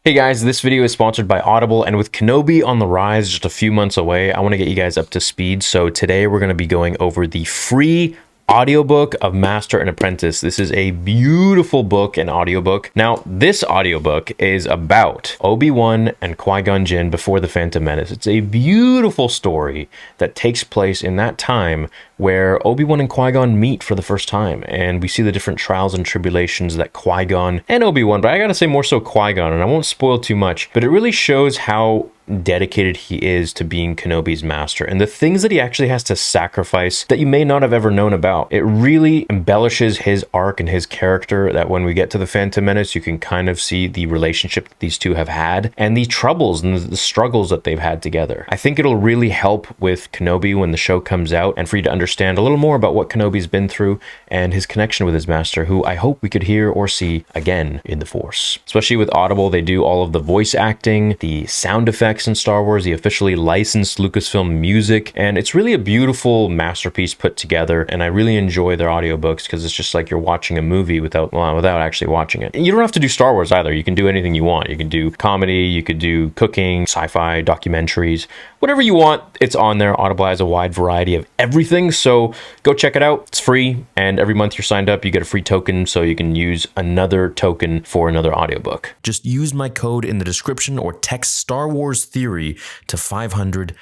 Hey guys, this video is sponsored by Audible, and with Kenobi on the rise just a few months away, I want to get you guys up to speed. So today we're going to be going over the free audiobook of Master and Apprentice. This is a beautiful book and audiobook. Now, this audiobook is about Obi-Wan and Qui-Gon Jinn before the Phantom Menace. It's a beautiful story that takes place in that time where Obi-Wan and Qui-Gon meet for the first time, and we see the different trials and tribulations that Qui-Gon and Obi-Wan, but I gotta say more so Qui-Gon, and I won't spoil too much, but it really shows how dedicated he is to being Kenobi's master and the things that he actually has to sacrifice that you may not have ever known about. It really embellishes his arc and his character, that when we get to the Phantom Menace, you can kind of see the relationship that these two have had and the troubles and the struggles that they've had together. I think it'll really help with Kenobi when the show comes out, and for you to understand a little more about what Kenobi's been through and his connection with his master, who I hope we could hear or see again in the Force. Especially with Audible, they do all of the voice acting, the sound effects in Star Wars, the officially licensed Lucasfilm music, and it's really a beautiful masterpiece put together, and I really enjoy their audiobooks because it's just like you're watching a movie without actually watching it. And you don't have to do Star Wars either. You can do anything you want. You can do comedy, you could do cooking, sci-fi, documentaries, whatever you want, it's on there. Audible has a wide variety of everything, so go check it out. It's free, and every month you're signed up, you get a free token, so you can use another token for another audiobook. Just use my code in the description or text Star Wars Theory to 500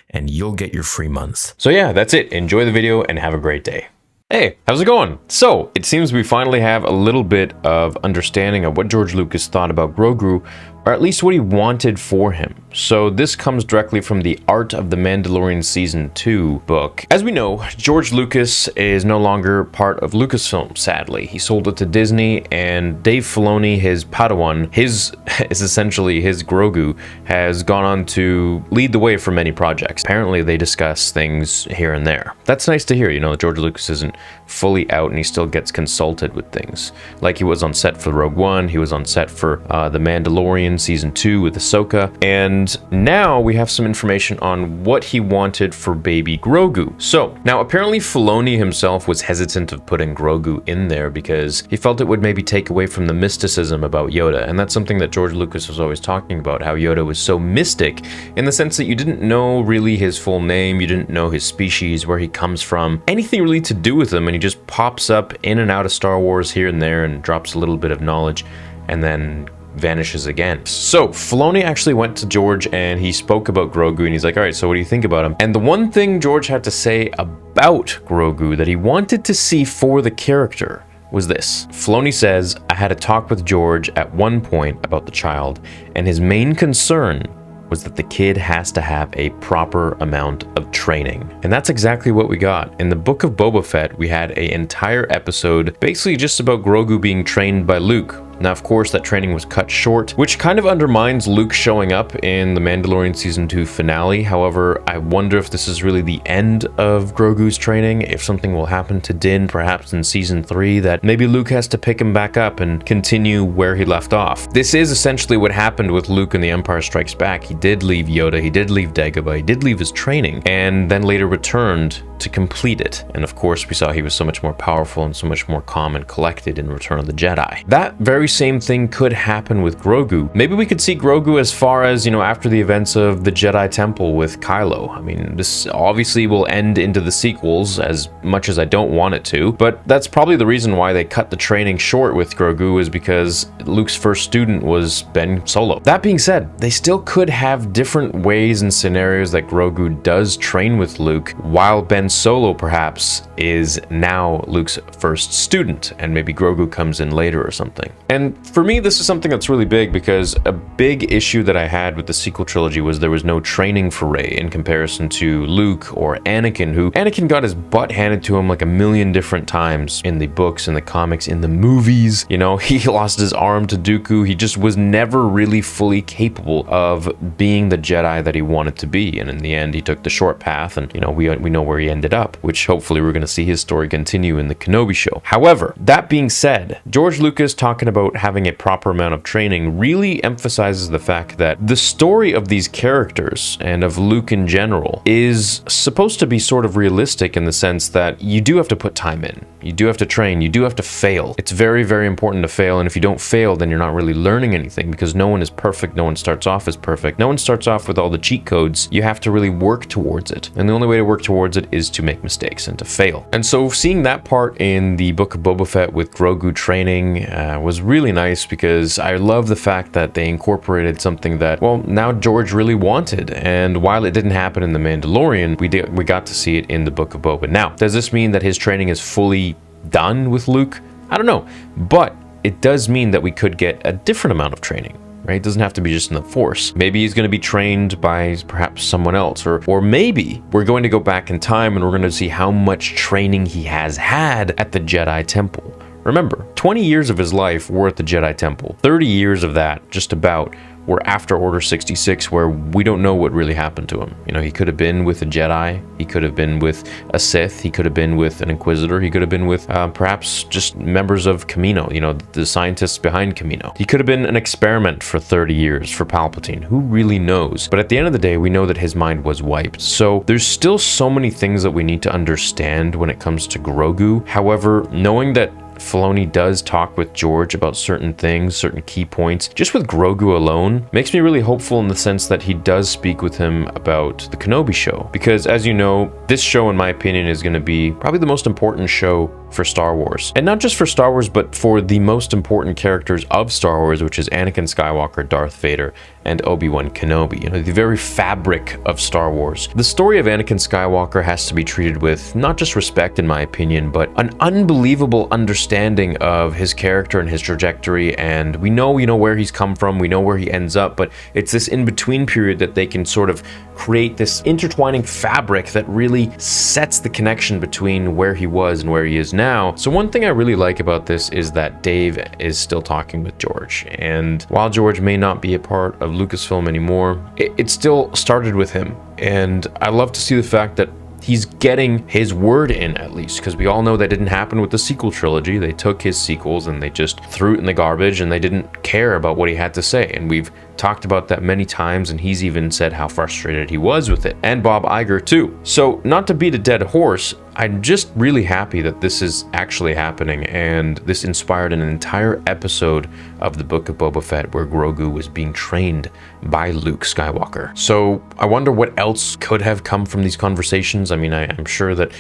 and you'll get your free month. So yeah, that's it. Enjoy the video and have a great day. Hey, how's it going? So, it seems we finally have a little bit of understanding of what George Lucas thought about Grogu, or at least what he wanted for him. So this comes directly from the Art of the Mandalorian Season 2 book. As we know, George Lucas is no longer part of Lucasfilm, sadly. He sold it to Disney, and Dave Filoni, his Padawan, is essentially his Grogu, has gone on to lead the way for many projects. Apparently they discuss things here and there. That's nice to hear, you know, George Lucas isn't fully out and he still gets consulted with things. Like he was on set for Rogue One, he was on set for The Mandalorian Season 2 with Ahsoka, and now we have some information on what he wanted for baby Grogu. So, now apparently Filoni himself was hesitant of putting Grogu in there because he felt it would maybe take away from the mysticism about Yoda, and that's something that George Lucas was always talking about, how Yoda was so mystic in the sense that you didn't know really his full name, you didn't know his species, where he comes from, anything really to do with him, and he just pops up in and out of Star Wars here and there and drops a little bit of knowledge and then vanishes again. So Filoni actually went to George and he spoke about Grogu, and he's like, all right, so what do you think about him? And the one thing George had to say about Grogu that he wanted to see for the character was this. Filoni says, I had a talk with George at one point about the child, and his main concern was that the kid has to have a proper amount of training. And that's exactly what we got. In the Book of Boba Fett, we had an entire episode basically just about Grogu being trained by Luke. Now, of course, that training was cut short, which kind of undermines Luke showing up in the Mandalorian Season 2 finale. However, I wonder if this is really the end of Grogu's training, if something will happen to Din perhaps in Season 3, that maybe Luke has to pick him back up and continue where he left off. This is essentially what happened with Luke in The Empire Strikes Back. He did leave Yoda, he did leave Dagobah, he did leave his training, and then later returned to complete it. And of course, we saw he was so much more powerful and so much more calm and collected in Return of the Jedi. That very same thing could happen with Grogu. Maybe we could see Grogu as far as, you know, after the events of the Jedi Temple with Kylo. I mean, this obviously will end into the sequels, as much as I don't want it to, but that's probably the reason why they cut the training short with Grogu, is because Luke's first student was Ben Solo. That being said, they still could have different ways and scenarios that Grogu does train with Luke, while Ben Solo perhaps is now Luke's first student, and maybe Grogu comes in later or something. And for me, this is something that's really big, because a big issue that I had with the sequel trilogy was there was no training for Rey in comparison to Luke or Anakin, who Anakin got his butt handed to him like a million different times in the books, in the comics, in the movies. You know, he lost his arm to Dooku. He just was never really fully capable of being the Jedi that he wanted to be. And in the end, he took the short path, and, you know, we know where he ended up, which hopefully we're going to see his story continue in the Kenobi show. However, that being said, George Lucas talking about having a proper amount of training really emphasizes the fact that the story of these characters and of Luke in general is supposed to be sort of realistic in the sense that you do have to put time in. You do have to train. You do have to fail. It's very, very important to fail. And if you don't fail, then you're not really learning anything, because no one is perfect. No one starts off as perfect. No one starts off with all the cheat codes. You have to really work towards it. And the only way to work towards it is to make mistakes and to fail. And so seeing that part in the Book of Boba Fett with Grogu training was really nice, because I love the fact that they incorporated something that, well, now George really wanted. And while it didn't happen in The Mandalorian, we got to see it in the Book of Boba. Now, does this mean that his training is fully done with Luke? I don't know. But it does mean that we could get a different amount of training. Right? It doesn't have to be just in the Force. Maybe he's going to be trained by perhaps someone else, or maybe we're going to go back in time and we're going to see how much training he has had at the Jedi Temple. Remember, 20 years of his life were at the Jedi Temple. 30 years of that, just about, were after Order 66, where we don't know what really happened to him. You know, he could have been with a Jedi, he could have been with a Sith, he could have been with an Inquisitor, he could have been with perhaps just members of Kamino, you know, the scientists behind Kamino. He could have been an experiment for 30 years for Palpatine. Who really knows? But at the end of the day, we know that his mind was wiped. So there's still so many things that we need to understand when it comes to Grogu. However, knowing that Filoni does talk with George about certain things, certain key points, just with Grogu alone, makes me really hopeful in the sense that he does speak with him about the Kenobi show. Because as you know, this show, in my opinion, is going to be probably the most important show for Star Wars. And not just for Star Wars, but for the most important characters of Star Wars, which is Anakin Skywalker, Darth Vader, and Obi-Wan Kenobi. You know, the very fabric of Star Wars. The story of Anakin Skywalker has to be treated with not just respect, in my opinion, but an unbelievable understanding of his character and his trajectory. And we know where he's come from, we know where he ends up, but it's this in-between period that they can sort of create this intertwining fabric that really sets the connection between where he was and where he is now. So one thing I really like about this is that Dave is still talking with George. And while George may not be a part of Lucasfilm anymore, it still started with him. And I love to see the fact that he's getting his word in, at least, because we all know that didn't happen with the sequel trilogy. They took his sequels and they just threw it in the garbage, and they didn't care about what he had to say. And we've talked about that many times, and he's even said how frustrated he was with it, and Bob Iger too. So not to beat a dead horse, I'm just really happy that this is actually happening, and this inspired an entire episode of the Book of Boba Fett where Grogu was being trained by Luke Skywalker. So I wonder what else could have come from these conversations. I mean, I'm sure that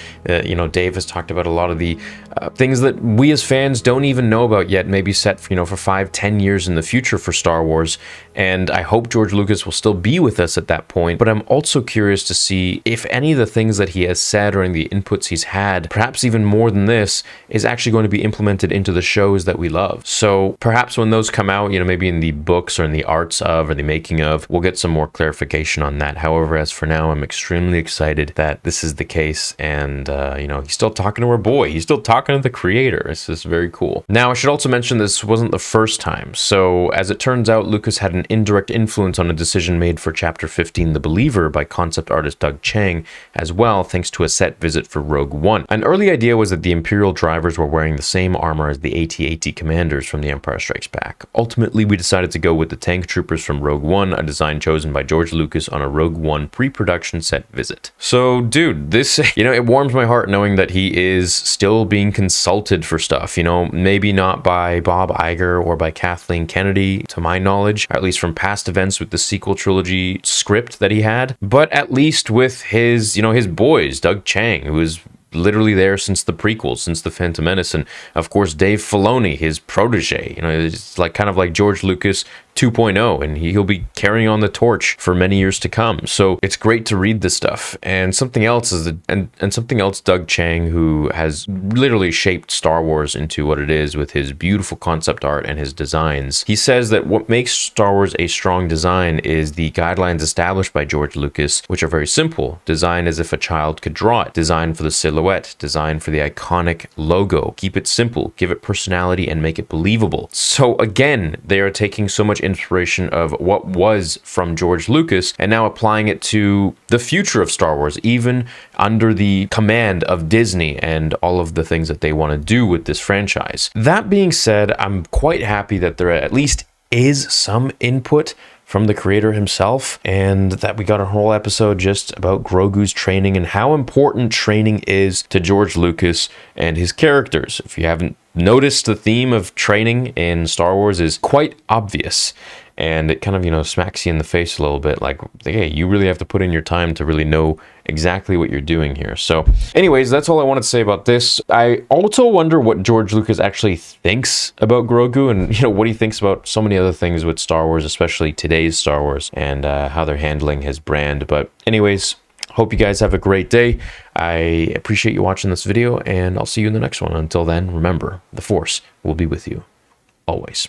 Dave has talked about a lot of the things that we as fans don't even know about yet, maybe set for 5-10 years in the future for Star Wars. And I hope George Lucas will still be with us at that point. But I'm also curious to see if any of the things that he has said or in the inputs he's had, perhaps even more than this, is actually going to be implemented into the shows that we love. So perhaps when those come out, maybe in the books or in the arts of or the making of, we'll get some more clarification on that. However, as for now, I'm extremely excited that this is the case. And, he's still talking to our boy. He's still talking to the creator. It's just very cool. Now, I should also mention this wasn't the first time. So as it turns out, Lucas had an indirect influence on a decision made for Chapter 15, The Believer, by concept artist Doug Chiang as well, thanks to a set visit for Rogue One. An early idea was that the Imperial drivers were wearing the same armor as the AT-AT commanders from The Empire Strikes Back. Ultimately, we decided to go with the tank troopers from Rogue One, a design chosen by George Lucas on a Rogue One pre-production set visit. So, dude, this, it warms my heart knowing that he is still being consulted for stuff, maybe not by Bob Iger or by Kathleen Kennedy, to my knowledge, or at least from past events with the sequel trilogy script that he had, but at least with his, his boys, Doug Chiang, who was literally there since the prequels, since The Phantom Menace, and of course Dave Filoni, his protege. It's kind of like George Lucas 2.0, and he'll be carrying on the torch for many years to come. So it's great to read this stuff. And something else is something else, Doug Chiang, who has literally shaped Star Wars into what it is with his beautiful concept art and his designs. He says that what makes Star Wars a strong design is the guidelines established by George Lucas, which are very simple. Design as if a child could draw it. Design for the silhouette. Design for the iconic logo. Keep it simple, give it personality, and make it believable. So again, they are taking so much inspiration of what was from George Lucas and now applying it to the future of Star Wars, even under the command of Disney and all of the things that they want to do with this franchise. That being said, I'm quite happy that there at least is some input from the creator himself, and that we got a whole episode just about Grogu's training and how important training is to George Lucas and his characters. If you haven't noticed, the theme of training in Star Wars is quite obvious, and it kind of, smacks you in the face a little bit, like, hey, you really have to put in your time to really know exactly what you're doing here. So anyways, that's all I wanted to say about this. I also wonder what George Lucas actually thinks about Grogu, and what he thinks about so many other things with Star Wars, especially today's Star Wars, and how they're handling his brand. But anyways, hope you guys have a great day. I appreciate you watching this video, and I'll see you in the next one. Until then, remember, the Force will be with you always.